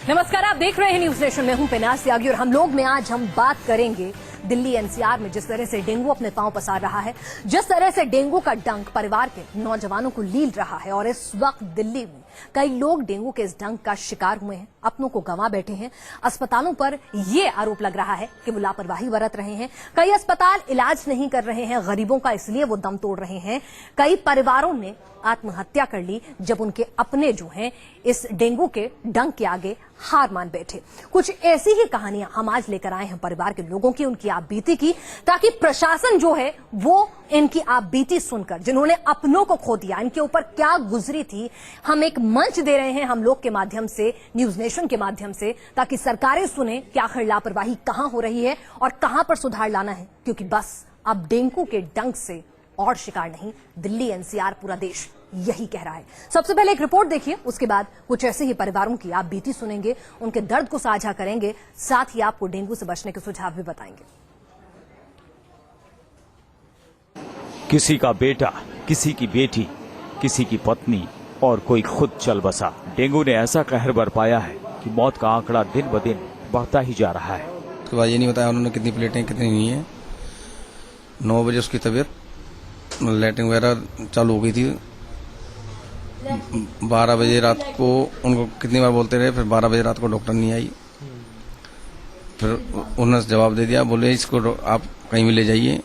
नमस्कार, आप देख रहे हैं न्यूज नेशन में हूं पेनाज त्यागी और आज हम बात करेंगे दिल्ली एनसीआर में जिस तरह से डेंगू अपने पांव पसार रहा है, जिस तरह से डेंगू का डंक परिवार के नौजवानों को लील रहा है और इस वक्त दिल्ली में कई लोग डेंगू के इस डंक का शिकार हुए हैं, अपनों को गंवा बैठे हैं। अस्पतालों पर यह आरोप लग रहा है कि वो लापरवाही बरत रहे हैं। कई अस्पताल इलाज नहीं कर रहे हैं गरीबों का, इसलिए वो दम तोड़ रहे हैं। कई परिवारों ने आत्महत्या कर ली जब उनके अपने जो हैं इस डेंगू के डंक के आगे हार मान बैठे। कुछ ऐसी ही कहानियां हम आज लेकर आए हैं परिवार के लोगों की, उनकी आप बीती की, ताकि प्रशासन जो है वो इनकी आप बीती सुनकर, जिन्होंने अपनों को खो दिया, इनके ऊपर क्या गुजरी थी, हम एक मंच दे रहे हैं हम लोग के माध्यम से, न्यूज नेशन के माध्यम से, ताकि सरकारें सुने कि आखिर लापरवाही कहां हो रही है और कहां पर सुधार लाना है। क्योंकि बस अब डेंगू के डंक से और शिकार नहीं, दिल्ली एनसीआर पूरा देश यही कह रहा है। सबसे पहले एक रिपोर्ट देखिए, उसके बाद कुछ ऐसे ही परिवारों की आप बीती सुनेंगे, उनके दर्द को साझा करेंगे, साथ ही आपको डेंगू से बचने के सुझाव भी बताएंगे। किसी का बेटा, किसी की बेटी, किसी की पत्नी और कोई खुद चल बसा। डेंगू ने ऐसा कहर बरपाया है कि मौत का आंकड़ा दिन ब दिन बढ़ता ही जा रहा है। उसके बाद ये नहीं बताया उन्होंने कितनी प्लेटें कितनी नहीं है। 9 बजे उसकी तबीयत लैट्रिन वगैरह चालू हो गई थी। 12 बजे रात को उनको कितनी बार बोलते रहे, फिर 12 बजे रात को डॉक्टर नहीं आई। फिर उन्होंने जवाब दे दिया, बोले इसको आप कहीं भी ले जाइए,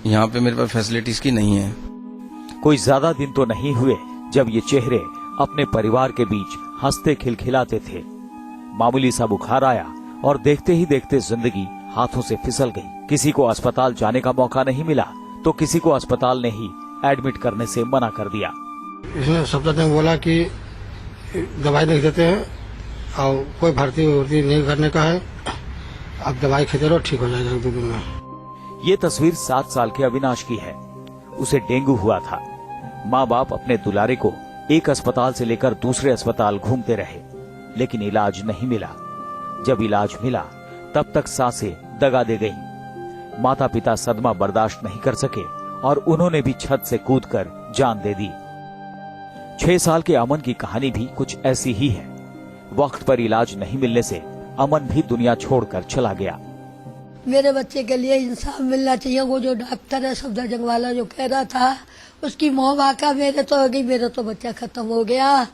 यहाँ पे मेरे पास फैसिलिटीज की नहीं है। कोई ज्यादा दिन तो नहीं हुए जब ये चेहरे अपने परिवार के बीच हंसते खिलखिलाते थे। मामूली सा बुखार आया और देखते ही देखते जिंदगी हाथों से फिसल गई। किसी को अस्पताल जाने का मौका नहीं मिला तो किसी को अस्पताल ने ही एडमिट करने से मना कर दिया। इसने सबसे ने बोला कि दवाई लिख देते हैं और कोई भर्ती नहीं करने का है, अब दवाई खेते रहो, ठीक हो जाएगा 1-2 दिन में। ये तस्वीर 7 साल के अविनाश की है। उसे डेंगू हुआ था। माँ बाप अपने दुलारे को एक अस्पताल से लेकर दूसरे अस्पताल घूमते रहे, लेकिन इलाज नहीं मिला। जब इलाज मिला तब तक सांसें दगा दे गईं। माता पिता सदमा बर्दाश्त नहीं कर सके और उन्होंने भी छत से कूदकर जान दे दी। 6 साल के अमन की कहानी भी कुछ ऐसी ही है। वक्त पर इलाज नहीं मिलने से अमन भी दुनिया छोड़कर चला गया। मेरे बच्चे के लिए इंसाफ मिलना चाहिए। वो जो डॉक्टर है सफदरजंग वाला जो कह रहा था, उसकी मोह वाका मेरे तो हो गई, मेरा तो बच्चा खत्म हो गया।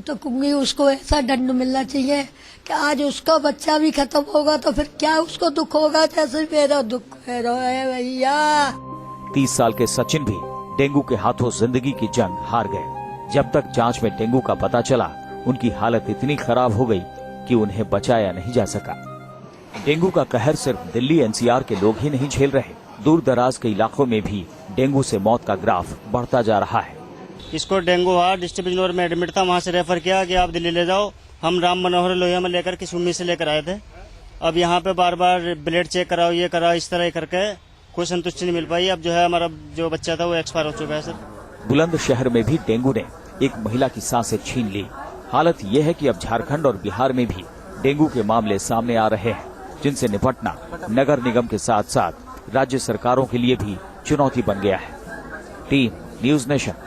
तो कहूंगी उसको ऐसा दंड मिलना चाहिए कि आज उसका बच्चा भी खत्म होगा तो फिर क्या उसको दुख होगा जैसे मेरा दुख है भैया। 30 साल के सचिन भी डेंगू के हाथों जिंदगी की जंग हार गए। जब तक जांच में डेंगू का पता चला, उनकी हालत इतनी खराब हो गई कि उन्हें बचाया नहीं जा सका। डेंगू का कहर सिर्फ दिल्ली एनसीआर के लोग ही नहीं झेल रहे, दूर दराज के इलाकों में भी डेंगू से मौत का ग्राफ बढ़ता जा रहा है। इसको डेंगू हुआ, डिस्ट्रिक्ट में एडमिट था, वहाँ से रेफर किया कि आप दिल्ली ले जाओ। हम राम मनोहर लोहिया में लेकर किस उम्मीद से लेकर आए थे। अब यहाँ पे बार बार ब्लड चेक कराओ, ये कराओ, इस तरह करके कोई संतुष्टि नहीं मिल पाई। अब जो है हमारा जो बच्चा था वो एक्सपायर हो चुका है सर। बुलंदशहर में भी डेंगू ने एक महिला की सांसें छीन ली। हालत यह है कि अब झारखंड और बिहार में भी डेंगू के मामले सामने आ रहे हैं, जिनसे निपटना नगर निगम के साथ साथ राज्य सरकारों के लिए भी चुनौती बन गया है। Team news nation.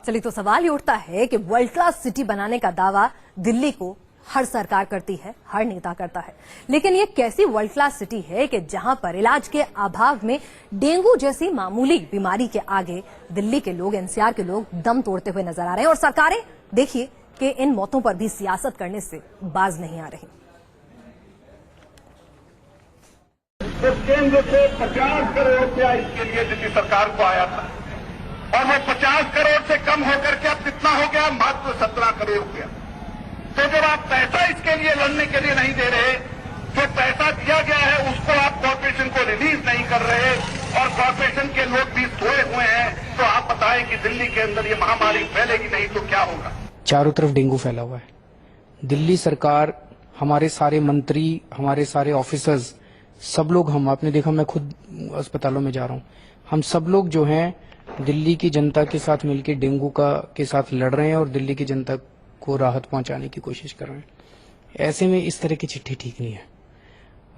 चलिए, तो सवाल ये उठता है कि वर्ल्ड क्लास सिटी बनाने का दावा दिल्ली को हर सरकार करती है, हर नेता करता है, लेकिन ये कैसी वर्ल्ड क्लास सिटी है कि जहां पर इलाज के अभाव में डेंगू जैसी मामूली बीमारी के आगे दिल्ली के लोग, एनसीआर के लोग दम तोड़ते हुए नजर आ रहे हैं और सरकारें देखिए कि इन मौतों पर भी सियासत करने से बाज नहीं आ रही। तो केंद्र से 50 करोड़ रुपया इसके लिए दिल्ली सरकार को आया था और वो 50 करोड़ से कम होकर के अब कितना हो गया, मात्र 17 करोड़ रुपया। तो जब आप पैसा इसके लिए लड़ने के लिए नहीं दे रहे, जो पैसा दिया गया है उसको आप कॉर्पोरेशन को रिलीज नहीं कर रहे और कॉर्पोरेशन के लोग भी सोए हुए हैं, तो आप बताएं कि दिल्ली के अंदर ये महामारी फैलेगी नहीं तो क्या होगा। चारों तरफ डेंगू फैला हुआ है। दिल्ली सरकार, हमारे सारे मंत्री, हमारे सारे ऑफिसर्स, सब लोग, हम आपने देखा, मैं खुद अस्पतालों में जा रहा हूँ, हम सब लोग जो हैं दिल्ली की जनता के साथ मिलकर डेंगू के साथ लड़ रहे हैं और दिल्ली की जनता को राहत पहुंचाने की कोशिश कर रहे हैं। ऐसे में इस तरह की चिट्ठी ठीक नहीं है।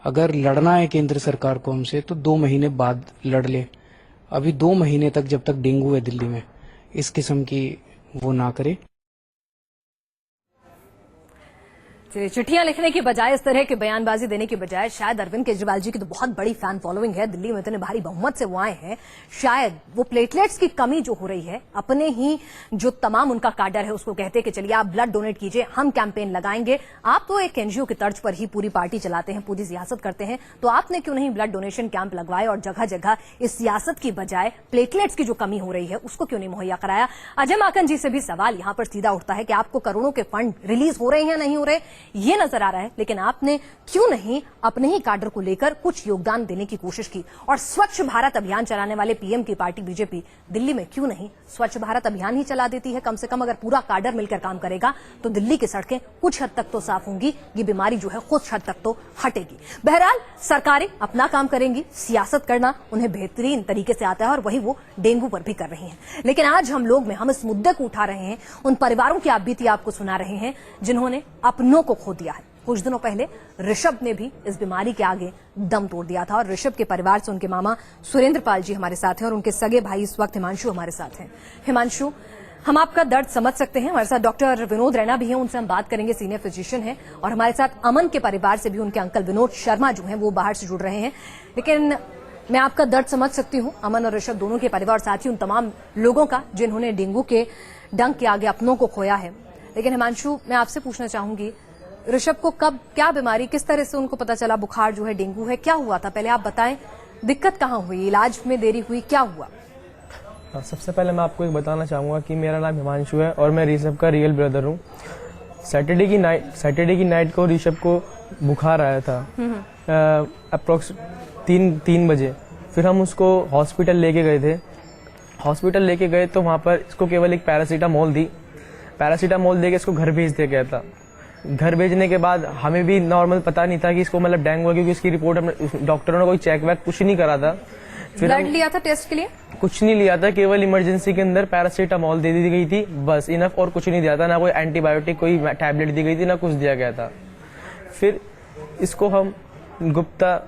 अगर लड़ना है केंद्र सरकार को हमसे तो 2 महीने बाद लड़ ले। अभी 2 महीने तक, जब तक डेंगू है दिल्ली में, इस किस्म की वो ना करे। चलिए, चिट्ठियां लिखने की बजाय, इस तरह की बयानबाजी देने की बजाय, शायद अरविंद केजरीवाल जी की तो बहुत बड़ी फैन फॉलोइंग है, दिल्ली में इतने भारी बहुमत से वो आए हैं, शायद वो प्लेटलेट्स की कमी जो हो रही है, अपने ही जो तमाम उनका काडर है उसको कहते हैं कि चलिए आप ब्लड डोनेट कीजिए, हम कैंपेन लगाएंगे। आप तो एक एनजीओ की तर्ज पर ही पूरी पार्टी चलाते हैं, पूरी सियासत करते हैं, तो आपने क्यों नहीं ब्लड डोनेशन कैंप लगवाए और जगह जगह इस सियासत की बजाय प्लेटलेट्स की जो कमी हो रही है उसको क्यों नहीं मुहैया कराया? अजय माकन जी से भी सवाल यहां पर सीधा उठता है कि आपको करोड़ों के फंड रिलीज हो रहे हैं नहीं हो रहे ये नजर आ रहा है, लेकिन आपने क्यों नहीं अपने ही काडर को लेकर कुछ योगदान देने की कोशिश की? और स्वच्छ भारत अभियान चलाने वाले पीएम की पार्टी बीजेपी दिल्ली में क्यों नहीं स्वच्छ भारत अभियान ही चला देती है? कम से कम अगर पूरा काडर मिलकर काम करेगा तो दिल्ली की सड़कें कुछ हद तक तो साफ होंगी, ये बीमारी जो है कुछ हद तक तो हटेगी। बहरहाल सरकारें अपना काम करेंगी, सियासत करना उन्हें बेहतरीन तरीके से आता है और वही वो डेंगू पर भी कर रही हैं। लेकिन आज हम लोग में हम इस मुद्दे को उठा रहे हैं, उन परिवारों की आप बीती आपको सुना रहे हैं जिन्होंने अपनों को खो दिया है। कुछ दिनों पहले ऋषभ ने भी इस बीमारी के आगे दम तोड़ दिया था और ऋषभ के परिवार से उनके मामा सुरेंद्र पाल जी हमारे साथ हैं और उनके सगे भाई इस वक्त हिमांशु हमारे साथ हैं। हिमांशु, हम आपका दर्द समझ सकते हैं। हमारे साथ डॉक्टर विनोद रैना भी हैं, उनसे हम बात करेंगे, सीनियर फिजिशियन हैं, और हमारे साथ अमन के परिवार से भी उनके अंकल विनोद शर्मा जो हैं वो बाहर से जुड़ रहे हैं। लेकिन मैं आपका दर्द समझ सकती हूं, अमन और ऋषभ दोनों के परिवार साथी, उन तमाम लोगों का जिन्होंने डेंगू के डंक के आगे अपनों को खोया है। लेकिन हिमांशु, मैं आपसे पूछना चाहूंगी, ऋषभ को कब, क्या बीमारी, किस तरह से उनको पता चला बुखार जो है डेंगू है, क्या हुआ था? पहले आप बताएं, दिक्कत कहां हुई, इलाज में देरी हुई, क्या हुआ? सबसे पहले मैं आपको एक बताना चाहूँगा कि मेरा नाम हिमांशु है और मैं ऋषभ का रियल ब्रदर हूँ। सैटरडे की नाइट को ऋषभ को बुखार आया था अप्रोक्स 3 बजे। फिर हम उसको हॉस्पिटल लेके गए थे। हॉस्पिटल लेके गए तो वहाँ पर इसको केवल एक पैरासीटामोल दी। पैरासीटामोल दे के इसको घर भेज दिया गया था। घर भेजने के बाद हमें भी नॉर्मल पता नहीं था कि इसको मतलब डेंगू है, क्योंकि इसकी रिपोर्ट डॉक्टरों ने कोई चेक वैक कुछ नहीं करा था। ब्लड लिया था टेस्ट के लिए? कुछ नहीं लिया था, केवल इमरजेंसी के अंदर पैरासीटामोल दे दी गई थी, बस इनफ, और कुछ नहीं दिया था। ना कोई एंटीबायोटिक कोई टैबलेट दी गई थी, ना कुछ दिया गया था। फिर इसको हम गुप्ता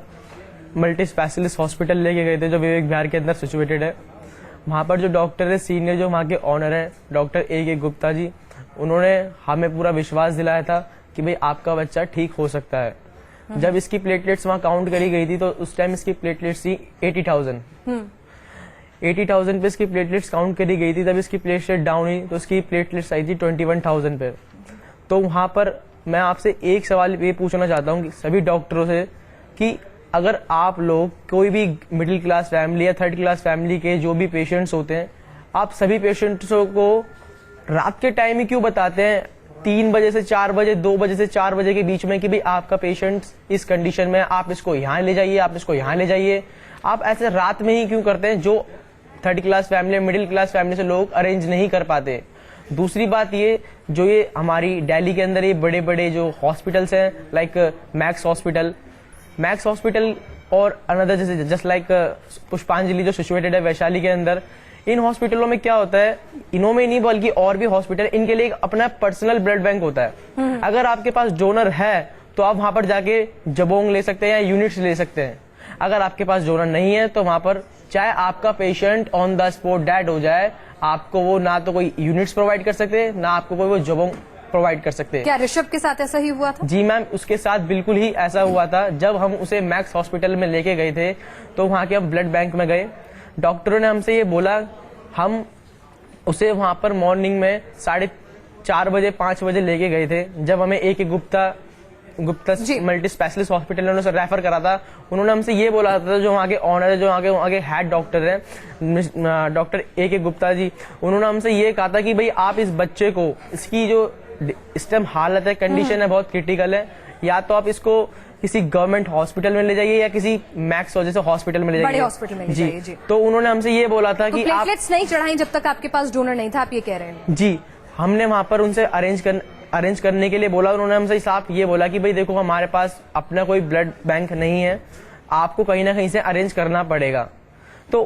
मल्टी स्पेशलिस्ट हॉस्पिटल लेके गए थे जो विवेक विहार के अंदर सिचुएटेड है। वहाँ पर जो डॉक्टर है सीनियर, जो वहाँ के ऑनर है डॉक्टर ए गुप्ता जी, उन्होंने हमें पूरा विश्वास दिलाया था कि भाई आपका बच्चा ठीक हो सकता है। जब इसकी प्लेटलेट्स वहाँ काउंट करी गई थी तो उस टाइम इसकी प्लेटलेट्स थी 80,000 पे इसकी प्लेटलेट्स काउंट करी गई थी। तब इसकी प्लेटलेट डाउन हुई तो इसकी प्लेटलेट्स आई थी 21,000 पे। तो वहाँ पर मैं आपसे एक सवाल ये पूछना चाहता हूँ कि सभी डॉक्टरों से कि अगर आप लोग कोई भी मिडिल क्लास फैमिली या थर्ड क्लास फैमिली के जो भी पेशेंट्स होते हैं, आप सभी पेशेंट्सों को रात के टाइम ही क्यों बताते हैं 3 बजे से 4 बजे, 2 बजे से 4 बजे के बीच में कि भाई आपका पेशेंट इस कंडीशन में, आप इसको यहाँ ले जाइए, आप इसको यहाँ ले जाइए। आप ऐसे रात में ही क्यों करते हैं जो third class family, middle class family से लोग अरेंज नहीं कर पाते? दूसरी बात ये, जो ये हमारी दिल्ली के अंदर ये बड़े बड़े जो हॉस्पिटल्स हैं लाइक मैक्स हॉस्पिटल और अनदर जैसे जस्ट लाइक पुष्पांजलि जो सिचुएटेड है वैशाली के अंदर, इन हॉस्पिटलों में क्या होता है, इनों में नहीं बल्कि और भी हॉस्पिटल, इनके लिए अपना पर्सनल ब्लड बैंक होता है। अगर आपके पास डोनर है तो आप वहां पर जाके जबोंग ले सकते हैं या यूनिट्स ले सकते हैं। अगर आपके पास डोनर नहीं है तो वहां पर चाहे आपका patient on the spot dead हो जाए, आपको वो ना तो कोई यूनिट्स प्रोवाइड कर सकते, ना आपको कोई वो जबोंग प्रोवाइड कर सकते हैं। क्या ऋषभ के साथ ऐसा ही हुआ था? जी मैम, उसके साथ बिल्कुल ही ऐसा हुआ था। जब हम उसे मैक्स हॉस्पिटल में लेके गए थे तो वहां के हम ब्लड बैंक में गए, डॉक्टरों ने हमसे ये बोला, हम उसे वहां पर मॉर्निंग में 4:30 बजे 5 बजे लेके गए थे। जब हमें एक गुप्ता मल्टी स्पेशलिस्ट हॉस्पिटल ने उसे रेफर करा था, उन्होंने हमसे ये बोला था, जो वहाँ के ऑनर है, जो वहाँ के हेड डॉक्टर है डॉक्टर ए गुप्ता जी, उन्होंने हमसे ये कहा था कि भाई आप इस बच्चे को, इसकी जो इस टाइम हालत है, कंडीशन है, बहुत क्रिटिकल है, या तो आप इसको किसी गवर्नमेंट हॉस्पिटल में ले जाइए या किसी मैक्स जैसे हॉस्पिटल में ले जाइए, बड़े हॉस्पिटल में ले जाइए। जी, तो उन्होंने हमसे ये बोला था कि आप प्लेटलेट्स नहीं चढ़ाई जब तक आपके पास डोनर नहीं था, आप ये कह रहे हैं? जी, हमने वहां पर उनसे अरेंज करने के लिए बोला। उन्होंने हमसे साफ ये बोला कि भाई देखो, हमारे पास अपना कोई ब्लड बैंक नहीं है, आपको कहीं ना कहीं से अरेंज करना पड़ेगा। तो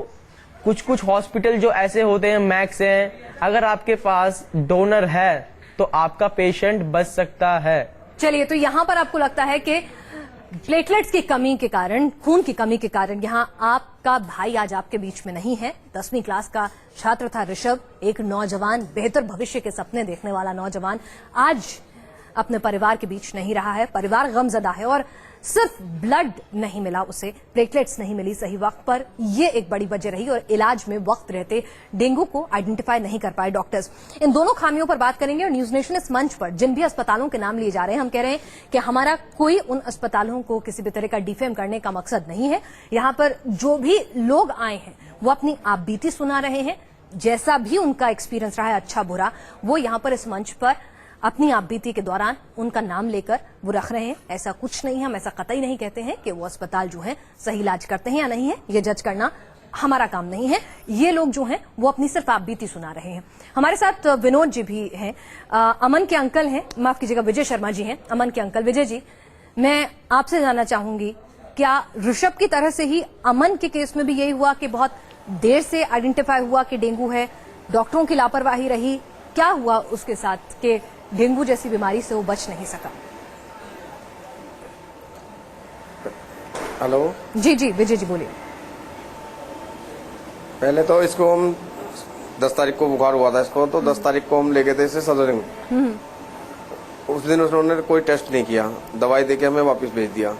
कुछ हॉस्पिटल जो ऐसे होते हैं, मैक्स हैं, अगर आपके पास डोनर है तो आपका पेशेंट बच सकता है। चलिए, तो यहां पर आपको लगता है कि प्लेटलेट्स की कमी के कारण, खून की कमी के कारण यहां आपका भाई आज आपके बीच में नहीं है। 10वीं क्लास का छात्र था ऋषभ, एक नौजवान, बेहतर भविष्य के सपने देखने वाला नौजवान, आज अपने परिवार के बीच नहीं रहा है। परिवार गमजदा है और सिर्फ ब्लड नहीं मिला उसे, प्लेटलेट्स नहीं मिली सही वक्त पर, ये एक बड़ी वजह रही और इलाज में वक्त रहते डेंगू को आइडेंटिफाई नहीं कर पाए डॉक्टर्स। इन दोनों खामियों पर बात करेंगे और न्यूज नेशन इस मंच पर जिन भी अस्पतालों के नाम लिए जा रहे हैं, हम कह रहे हैं कि हमारा कोई उन अस्पतालों को किसी भी तरह का डिफेम करने का मकसद नहीं है। यहां पर जो भी लोग आए हैं वो अपनी आप बीती सुना रहे हैं, जैसा भी उनका एक्सपीरियंस रहा है अच्छा बुरा, वो यहां पर इस मंच पर अपनी आपबीती के दौरान उनका नाम लेकर वो रख रहे हैं। ऐसा कुछ नहीं है, हम ऐसा कतई नहीं कहते हैं कि वो अस्पताल जो है सही इलाज करते हैं या नहीं है, ये जज करना हमारा काम नहीं है। ये लोग जो हैं वो अपनी सिर्फ आपबीती सुना रहे हैं। हमारे साथ विनोद जी भी हैं, अमन के अंकल हैं, माफ कीजिएगा विजय शर्मा जी हैं, अमन के अंकल। विजय जी, मैं आपसे जानना चाहूंगी, क्या ऋषभ की तरह से ही अमन के केस में भी यही हुआ कि बहुत देर से आइडेंटिफाई हुआ कि डेंगू है, डॉक्टरों की लापरवाही रही, क्या हुआ उसके साथ कि डेंगू जैसी बीमारी से वो बच नहीं सका? हेलो जी जी विजय जी बोलिए। पहले तो इसको हम 10 तारीख को बुखार हुआ था इसको, तो 10 तारीख को हम ले गए थे इसे सदर। उस दिन उन्होंने कोई टेस्ट नहीं किया, दवाई देके हमें वापस भेज दिया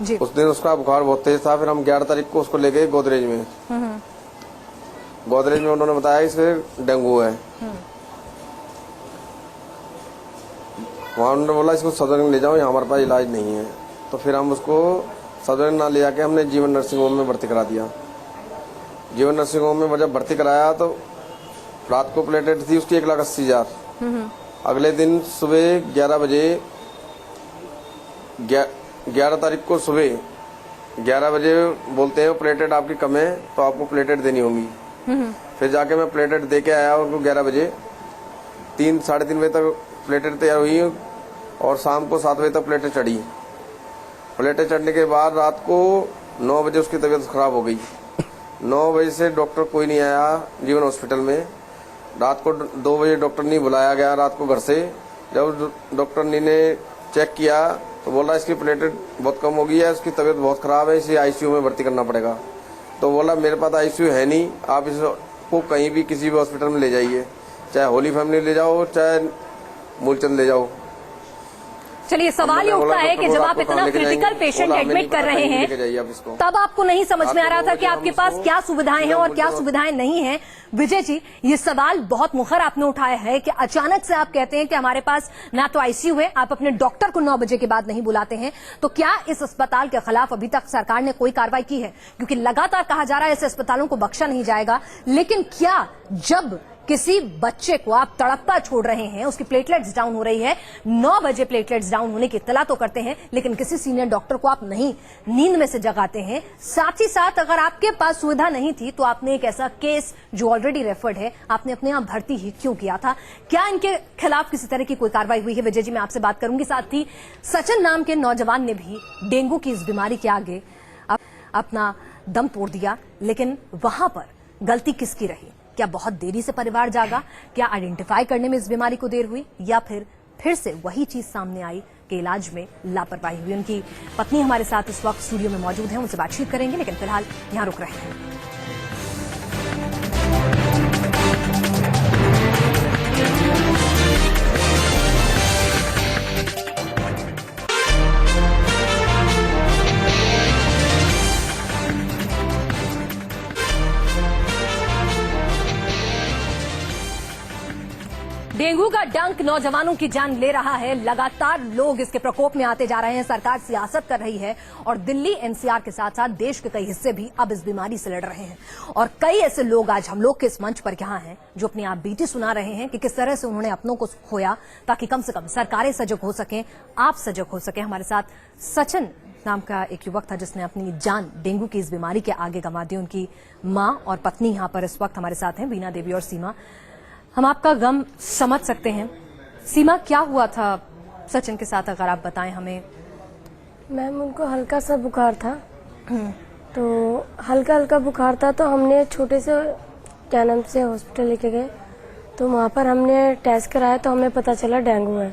जी। उस दिन उसका बुखार बहुत तेज था। फिर हम 11 तारीख को उसको ले गए गोदरेज में। गोदरेज में उन्होंने बताया इसे डेंगू है। वहाँ उन्होंने बोला इसको सदर ले जाओ, यहाँ हमारे पास इलाज नहीं है। तो फिर हम उसको सदर ना ले जाके हमने जीवन नर्सिंग होम में भर्ती करा दिया। जीवन नर्सिंग होम में जब भर्ती कराया तो रात को प्लेटेट थी उसकी 1,80,000। अगले दिन सुबह 11 बजे 11 तारीख को सुबह 11 बजे बोलते हैं प्लेटेट आपकी कम है तो आपको प्लेटेट देनी होगी। फिर जाके मैं प्लेटेट दे के आया उनको 11 बजे। 3-3:30 बजे तक प्लेटेट तैयार हुई और शाम को 7 बजे तक प्लेटेट चढ़ी। प्लेटेट चढ़ने के बाद रात को 9 बजे उसकी तबीयत खराब हो गई। 9 बजे से डॉक्टर कोई नहीं आया जीवन हॉस्पिटल में। रात को 2 बजे डॉक्टर नहीं बुलाया गया रात को घर से। जब डॉक्टर ने चेक किया तो बोला इसकी प्लेटेट बहुत कम हो गई है, इसकी तबीयत बहुत खराब है, इसे आईसीयू में भर्ती करना पड़ेगा। तो बोला मेरे पास आईसीयू है नहीं, आप इसको कहीं भी किसी भी हॉस्पिटल में ले जाइए, चाहे होली फैमिली ले जाओ चाहे मूलचंद ले जाओ। चलिए सवाल ये उठता है कि जब आप इतना क्रिटिकल पेशेंट एडमिट कर रहे हैं तब आपको नहीं समझ में आ रहा था कि आपके पास क्या सुविधाएं हैं और क्या सुविधाएं नहीं हैं। विजय जी, ये सवाल बहुत मुखर आपने उठाया है कि अचानक से आप कहते हैं कि हमारे पास ना तो आईसीयू है, आप अपने डॉक्टर को 9 बजे के बाद नहीं बुलाते हैं, तो क्या इस अस्पताल के खिलाफ अभी तक सरकार ने कोई कार्रवाई की है? क्योंकि लगातार कहा जा रहा है ऐसे अस्पतालों को बख्शा नहीं जाएगा, लेकिन क्या जब किसी बच्चे को आप तड़पता छोड़ रहे हैं, उसकी प्लेटलेट्स डाउन हो रही है, 9 बजे प्लेटलेट्स डाउन होने की इत्तला तो करते हैं, लेकिन किसी सीनियर डॉक्टर को आप नहीं नींद में से जगाते हैं। साथ ही साथ अगर आपके पास सुविधा नहीं थी तो आपने एक ऐसा केस जो ऑलरेडी रेफर्ड है आपने अपने आप भर्ती ही क्यों किया था? क्या इनके खिलाफ किसी तरह की कोई कार्रवाई हुई है? विजय जी, मैं आपसे बात करूंगी। साथ ही सचिन नाम के नौजवान ने भी डेंगू की इस बीमारी के आगे अपना दम तोड़ दिया, लेकिन वहां पर गलती किसकी रही? क्या बहुत देरी से परिवार जागा? क्या आइडेंटिफाई करने में इस बीमारी को देर हुई, या फिर से वही चीज सामने आई कि इलाज में लापरवाही हुई? उनकी पत्नी हमारे साथ इस वक्त स्टूडियो में मौजूद है, उनसे बातचीत करेंगे, लेकिन फिलहाल यहां रुक रहे हैं। डेंगू का डंक नौजवानों की जान ले रहा है। लगातार लोग इसके प्रकोप में आते जा रहे हैं। सरकार सियासत कर रही है और दिल्ली एनसीआर के साथ साथ देश के कई हिस्से भी अब इस बीमारी से लड़ रहे हैं। और कई ऐसे लोग आज हम लोग के इस मंच पर यहाँ हैं जो अपनी आप बीती सुना रहे हैं कि किस तरह से उन्होंने अपनों को खोया, ताकि कम से कम सरकारें सजग हो सकें, आप सजग हो सकें। हमारे साथ सचिन नाम का एक युवक था जिसने अपनी जान डेंगू की इस बीमारी के आगे गंवा दी। उनकी मां और पत्नी यहाँ पर इस वक्त हमारे साथ हैं, बीना देवी और सीमा। हम आपका गम समझ सकते हैं। सीमा, क्या हुआ था सचिन के साथ, अगर आप बताएं हमें। मैम, उनको हल्का सा बुखार था, तो हल्का हल्का बुखार था, तो हमने छोटे से क्या नाम से हॉस्पिटल लेके गए, तो वहाँ पर हमने टेस्ट कराया तो हमें पता चला डेंगू है।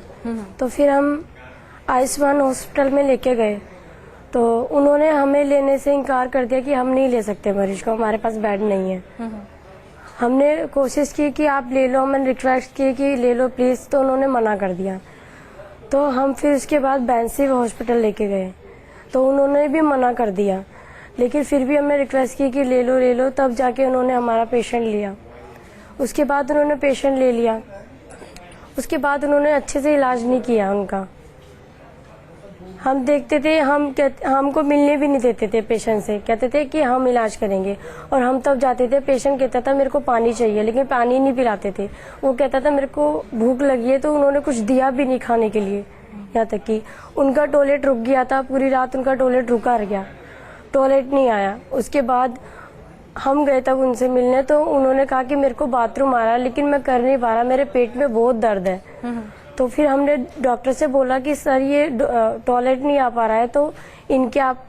तो फिर हम आयुष्मान हॉस्पिटल में लेके गए, तो उन्होंने हमें लेने से इनकार कर दिया कि हम नहीं ले सकते मरीज को, हमारे पास बेड नहीं है। हमने कोशिश की कि आप ले लो, मैंने रिक्वेस्ट की कि ले लो प्लीज़, तो उन्होंने मना कर दिया। तो हम फिर उसके बाद बैंसिव हॉस्पिटल लेके गए तो उन्होंने भी मना कर दिया, लेकिन फिर भी हमने रिक्वेस्ट की कि ले लो, तब जाके उन्होंने हमारा पेशेंट लिया। उसके बाद उन्होंने पेशेंट ले लिया, उसके बाद उन्होंने अच्छे से इलाज नहीं किया उनका। हम देखते थे, हमको मिलने भी नहीं देते थे पेशेंट से, कहते थे कि हम इलाज करेंगे, और हम तब जाते थे, पेशेंट कहता था मेरे को पानी चाहिए, लेकिन पानी नहीं पिलाते थे। वो कहता था मेरे को भूख लगी है, तो उन्होंने कुछ दिया भी नहीं खाने के लिए। यहाँ तक कि उनका टॉयलेट रुक गया था, पूरी रात उनका टॉयलेट रुका रह गया, टॉयलेट नहीं आया। उसके बाद हम गए तब उनसे मिलने, तो उन्होंने कहा कि मेरे को बाथरूम आ रहा है, लेकिन मैं कर नहीं पा रहा, मेरे पेट में बहुत दर्द है। तो फिर हमने डॉक्टर से बोला कि सर ये टॉयलेट नहीं आ पा रहा है, तो इनके आप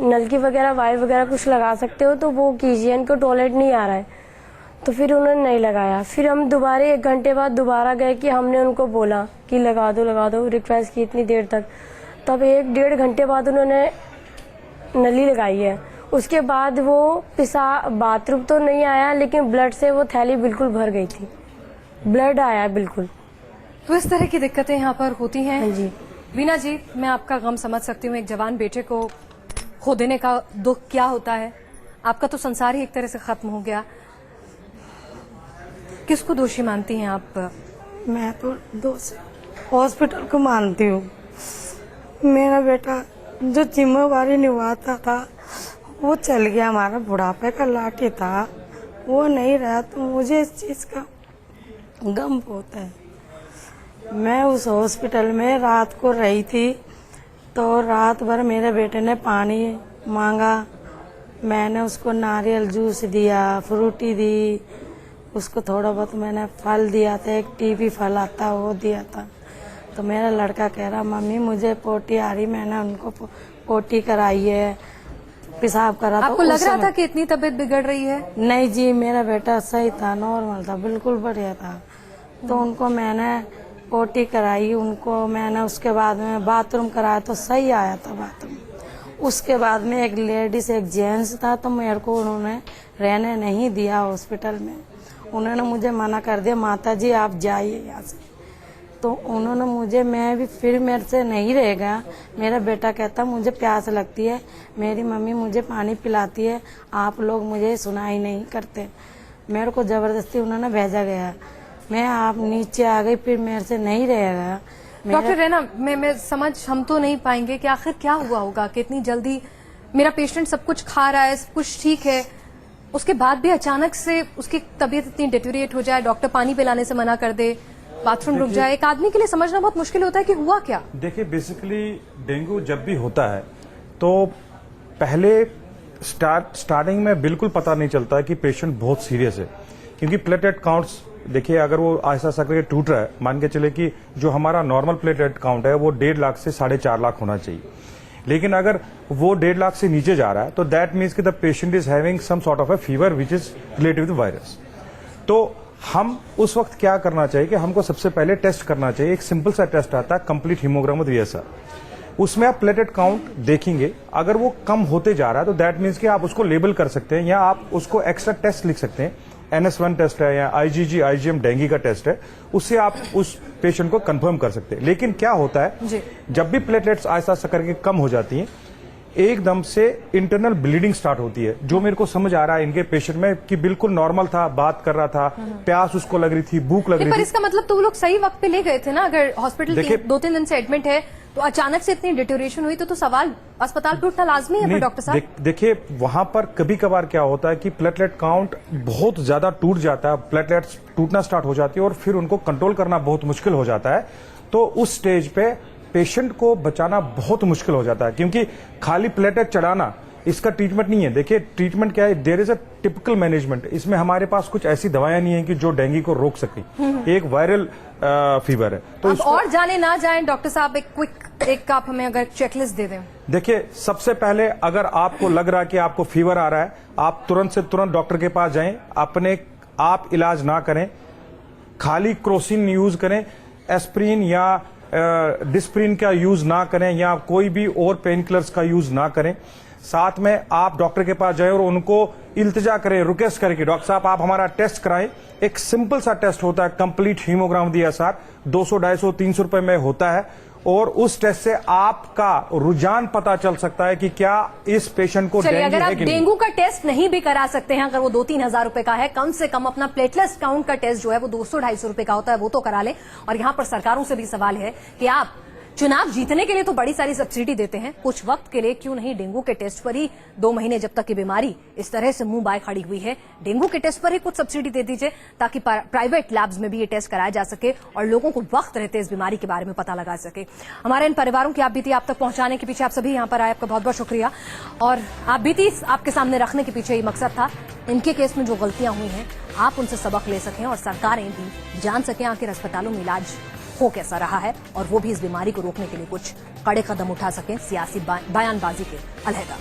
नलकी वगैरह वायर वगैरह कुछ लगा सकते हो तो वो कीजिए, इनको टॉयलेट नहीं आ रहा है। तो फिर उन्होंने नहीं लगाया। फिर हम दोबारा 1 घंटे बाद दोबारा गए कि हमने उनको बोला कि लगा दो, रिक्वेस्ट की इतनी देर तक। तब 1-1.5 घंटे बाद उन्होंने नली लगाई है। उसके बाद वो बाथरूम तो नहीं आया, लेकिन ब्लड से वो थैली बिल्कुल भर गई थी, ब्लड आया बिल्कुल। तो इस तरह की दिक्कतें यहाँ पर होती हैं। हाँ जी। वीना जी, मैं आपका गम समझ सकती हूँ, एक जवान बेटे को खो देने का दुख क्या होता है। आपका तो संसार ही एक तरह से खत्म हो गया। किसको दोषी मानती हैं आप? मैं तो दोषी हॉस्पिटल को मानती हूँ। मेरा बेटा जो जिम्मेवारी निभाता था वो चल गया, हमारा बुढ़ापे का लाठी था, वो नहीं रहा, तो मुझे इस चीज़ का गम बहुत है। मैं उस हॉस्पिटल में रात को रही थी, तो रात भर मेरे बेटे ने पानी मांगा, मैंने उसको नारियल जूस दिया, फ्रूटी दी, उसको थोड़ा बहुत मैंने फल दिया था, एक टीवी फल आता वो दिया था। तो मेरा लड़का कह रहा मम्मी मुझे पोटी आ रही, मैंने उनको पोटी कराई है, पेशाब करा। आपको लग रहा था कि इतनी तबीयत बिगड़ रही है? नहीं जी, मेरा बेटा सही था, नॉर्मल था, बिल्कुल बढ़िया था। तो उनको मैंने पोटी कराई, उनको मैंने उसके बाद में बाथरूम कराया तो सही आया था बाथरूम। उसके बाद में एक लेडीज एक जेंट्स था, तो मेरे को उन्होंने रहने नहीं दिया हॉस्पिटल में। उन्होंने मुझे मना कर दिया, माता जी आप जाइए यहाँ से। तो उन्होंने मुझे, मैं भी फिर मेरे से नहीं रहेगा। मेरा बेटा कहता मुझे प्यास लगती है, मेरी मम्मी मुझे पानी पिलाती है, आप लोग मुझे सुनाई नहीं करते। मेरे को ज़बरदस्ती उन्होंने भेजा गया, मैं आप नीचे आ गई, फिर मेरे से नहीं रहेगा। डॉक्टर रैना, मैं समझ हम तो नहीं पाएंगे कि आखिर क्या हुआ होगा कि इतनी जल्दी मेरा पेशेंट सब कुछ खा रहा है, सब कुछ ठीक है, उसके बाद भी अचानक से उसकी तबीयत इतनी डिटेरिएट हो जाए, डॉक्टर पानी पिलाने से मना कर दे, बाथरूम रुक जाए। एक आदमी के लिए समझना बहुत मुश्किल होता है कि हुआ क्या। देखिए, बेसिकली डेंगू जब भी होता है तो पहले स्टार्टिंग में बिल्कुल पता नहीं चलता है कि पेशेंट बहुत सीरियस है, क्योंकि प्लेटलेट काउंट्स देखिए, अगर वो ऐसा करके टूट रहा है, मान के चले कि जो हमारा नॉर्मल प्लेटलेट काउंट है वो 1.5 लाख से 4.5 लाख होना चाहिए, लेकिन अगर वो 1.5 लाख से नीचे जा रहा है तो दैट मीन्स कि the patient is having some sort of a fever which is related with virus. तो हम उस वक्त क्या करना चाहिए कि हमको सबसे पहले टेस्ट करना चाहिए। एक सिंपल सा टेस्ट आता है, कंप्लीट हीमोग्राम विद VSR। उसमें आप प्लेटलेट काउंट देखेंगे, अगर वो कम होते जा रहा है तो दैट मीन्स कि आप उसको लेबल कर सकते हैं, या आप उसको एक्स्ट्रा टेस्ट लिख सकते हैं। NS1 टेस्ट है या IgG IgM डेंगू का टेस्ट है, उससे आप उस पेशेंट को कंफर्म कर सकते हैं। लेकिन क्या होता है, जब भी प्लेटलेट्स ऐसा करके कम हो जाती हैं, एकदम से इंटरनल ब्लीडिंग स्टार्ट होती है, जो मेरे को समझ आ रहा है इनके पेशेंट में कि बिल्कुल नॉर्मल था, बात कर रहा था, प्यास उसको लग रही थी, भूख लग रही थी। पर इसका मतलब तो वो लोग सही वक्त पे ले गए थे ना। अगर हॉस्पिटल 2-3 दिन से एडमिट है तो अचानक से इतनी डिटोरेशन हुई तो सवाल अस्पताल पे उठना लाजमी है डॉक्टर साहब। देखिए, वहां पर कभी कभार क्या होता है कि प्लेटलेट काउंट बहुत ज्यादा टूट जाता है, प्लेटलेट्स टूटना स्टार्ट हो जाती है और फिर उनको कंट्रोल करना बहुत मुश्किल हो जाता है। तो उस स्टेज पे पेशेंट को बचाना बहुत मुश्किल हो जाता है, क्योंकि खाली प्लेटलेट चढ़ाना इसका ट्रीटमेंट नहीं है। देखिए, ट्रीटमेंट क्या है, there is a typical management. इसमें हमारे पास कुछ ऐसी दवाएं नहीं है कि जो डेंगू को रोक सके। एक वायरल फीवर है तो और जाने ना जाएं डॉक्टर साहब, एक आप हमें अगर चेकलिस्ट दे दें। देखिए, सबसे पहले अगर आपको लग रहा है कि आपको फीवर आ रहा है, आप तुरंत से तुरंत डॉक्टर के पास जाएं। आप इलाज ना करें, खाली क्रोसिन यूज करें, एस्प्रिन या डिस्प्रिन का यूज ना करें, या कोई भी और पेन किलर्स का यूज ना करें। साथ में आप डॉक्टर के पास जाए और उनको इल्तिजा करें, रिक्वेस्ट करें कि डॉक्टर साहब आप हमारा टेस्ट कराएं। एक सिंपल सा टेस्ट होता है, कंप्लीट हीमोग्राम DSR 200, 250, 300 रुपए में होता है और उस टेस्ट से आपका रुझान पता चल सकता है कि क्या इस पेशेंट को चलिए, अगर आप है कि नहीं। डेंगू का टेस्ट नहीं भी करा सकते हैं, अगर वो 2-3 हजार रुपए का है, कम से कम अपना प्लेटलेट्स काउंट का टेस्ट जो है वो 200-250 रुपए का होता है, वो तो करा ले। और यहां पर सरकारों से भी सवाल है कि आप चुनाव जीतने के लिए तो बड़ी सारी सब्सिडी देते हैं, कुछ वक्त के लिए क्यों नहीं डेंगू के टेस्ट पर ही 2 महीने जब तक की बीमारी इस तरह से मुंह बाय खड़ी हुई है, डेंगू के टेस्ट पर ही कुछ सब्सिडी दे दीजिए ताकि प्राइवेट लैब्स में भी ये टेस्ट कराया जा सके और लोगों को वक्त रहते इस बीमारी के बारे में पता लगा सके। हमारे इन परिवारों की आप बीती आप तक पहुंचाने के पीछे आप सभी यहां पर आए, आपका बहुत बहुत शुक्रिया। और आप बीती आपके सामने रखने के पीछे ये मकसद था, इनके केस में जो गलतियां हुई हैं आप उनसे सबक ले सकें और सरकारें भी जान सकें आखिर अस्पतालों में इलाज हो कैसा रहा है और वो भी इस बीमारी को रोकने के लिए कुछ कड़े कदम उठा सकें, सियासी बयानबाजी के अलहदा।